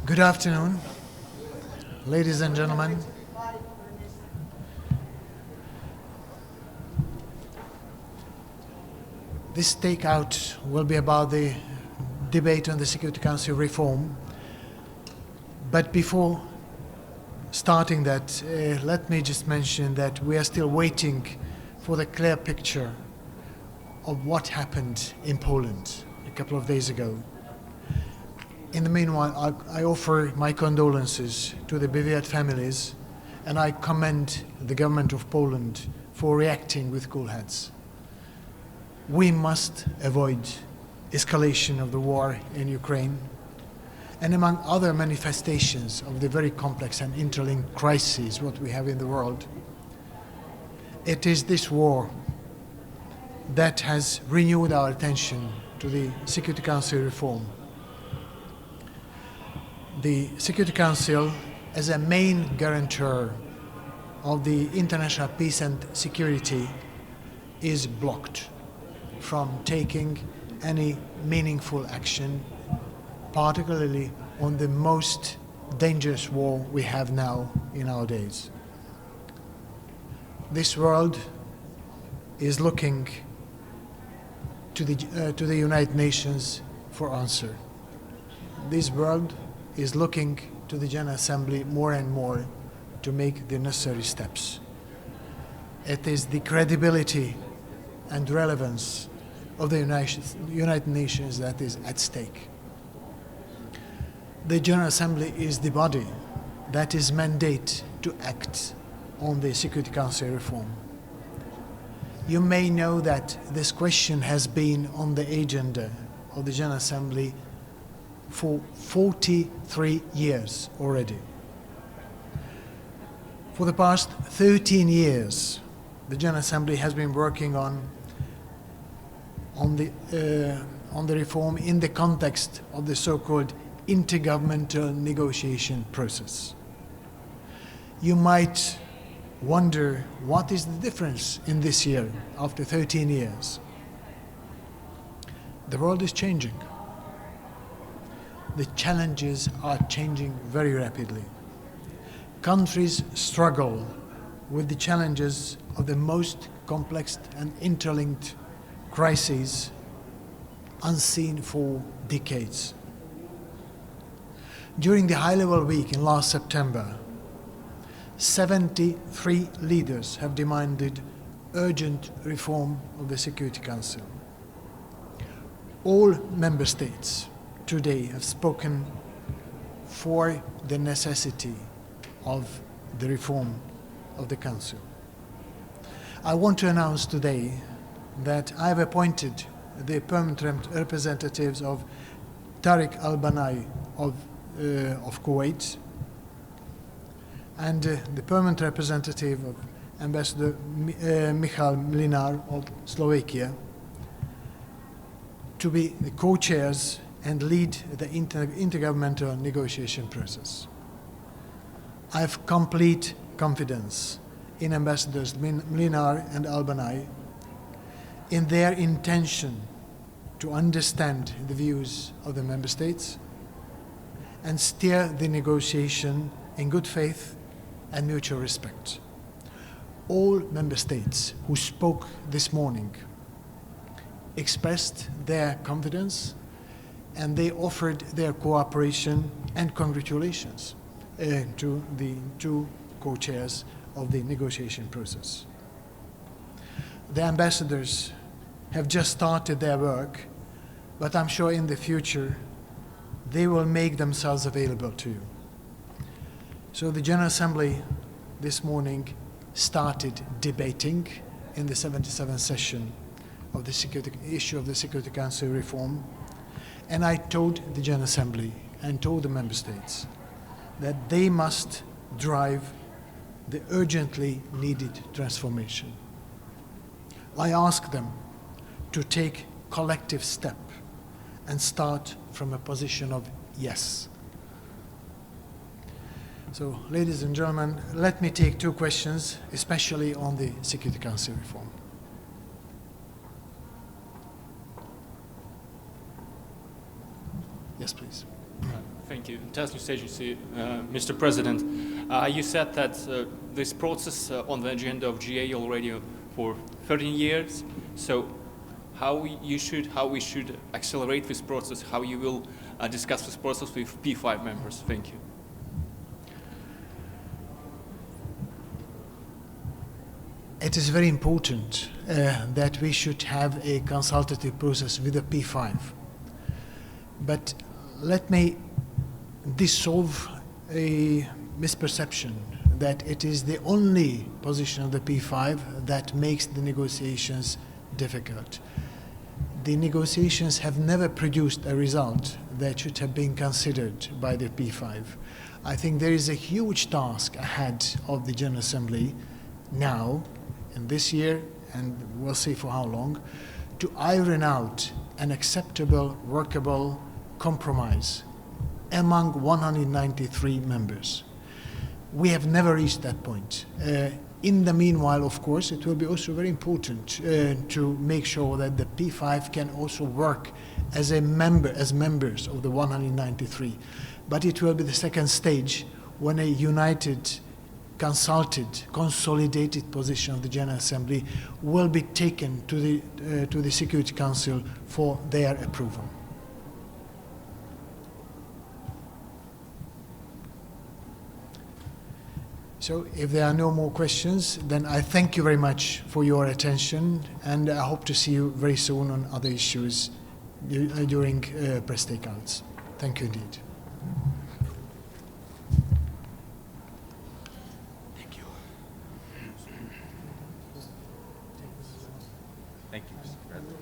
Good afternoon, ladies and gentlemen. This takeout will be about the debate on the Security Council reform. But before starting that, let me just mention that we are still waiting for the clear picture of what happened in Poland a couple of days ago. In the meanwhile, I offer my condolences to the bereaved families, and I commend the government of Poland for reacting with cool heads. We must avoid escalation of the war in Ukraine, and among other manifestations of the very complex and interlinked crises what we have in the world, it is this war that has renewed our attention to the Security Council reform. The Security Council, as a main guarantor of the international peace and security, is blocked from taking any meaningful action, particularly on the most dangerous war we have now in our days. This world is looking to the United Nations for answer. This world is looking to the General Assembly more and more to make the necessary steps. It is the credibility and relevance of the United Nations that is at stake. The General Assembly is the body that is mandated to act on the Security Council reform. You may know that this question has been on the agenda of the General Assembly for 43 years already. For the past 13 years, the General Assembly has been working on the reform in the context of the so-called intergovernmental negotiation process. You might wonder what is the difference in this year after 13 years. The world is changing. The challenges are changing very rapidly. Countries struggle with the challenges of the most complex and interlinked crises unseen for decades. During the high-level week in last September, 73 leaders have demanded urgent reform of the Security Council. All member states today have spoken for the necessity of the reform of the Council. I want to announce today that I have appointed the permanent representatives of Tareq Albanai of Kuwait and the permanent representative of Ambassador Michal Mlynar of Slovakia to be the co-chairs and lead the intergovernmental negotiation process. I have complete confidence in Ambassadors Mlynar and Albanai in their intention to understand the views of the member states and steer the negotiation in good faith and mutual respect. All member states who spoke this morning expressed their confidence and they offered their cooperation and congratulations to the two co-chairs of the negotiation process. The ambassadors have just started their work, but I'm sure in the future they will make themselves available to you. So the General Assembly this morning started debating in the 77th session of the issue of the Security Council reform, and I told the General Assembly and told the member states that they must drive the urgently needed transformation. I asked them to take collective step and start from a position of yes. So, ladies and gentlemen, let me take two questions, especially on the Security Council reform. Yes, please. Thank you. Task News Agency, Mr. President. You said that this process on the agenda of GA already for 13 years. So how we should accelerate this process, how you will discuss this process with P5 members. Thank you. It is very important that we should have a consultative process with the P5. But let me dissolve a misperception that it is the only position of the P5 that makes the negotiations difficult. The negotiations have never produced a result that should have been considered by the P5. I think there is a huge task ahead of the General Assembly now, in this year, and we'll see for how long, to iron out an acceptable, workable compromise among 193 members. We have never reached that point. In the meanwhile, of course, it will be also very important to make sure that the P5 can also work as members of the 193. But it will be the second stage when a united, consulted, consolidated position of the General Assembly will be taken to the Security Council for their approval. So if there are no more questions, then I thank you very much for your attention, and I hope to see you very soon on other issues during press takeouts. Thank you indeed. Thank you. Thank you, Mr. President.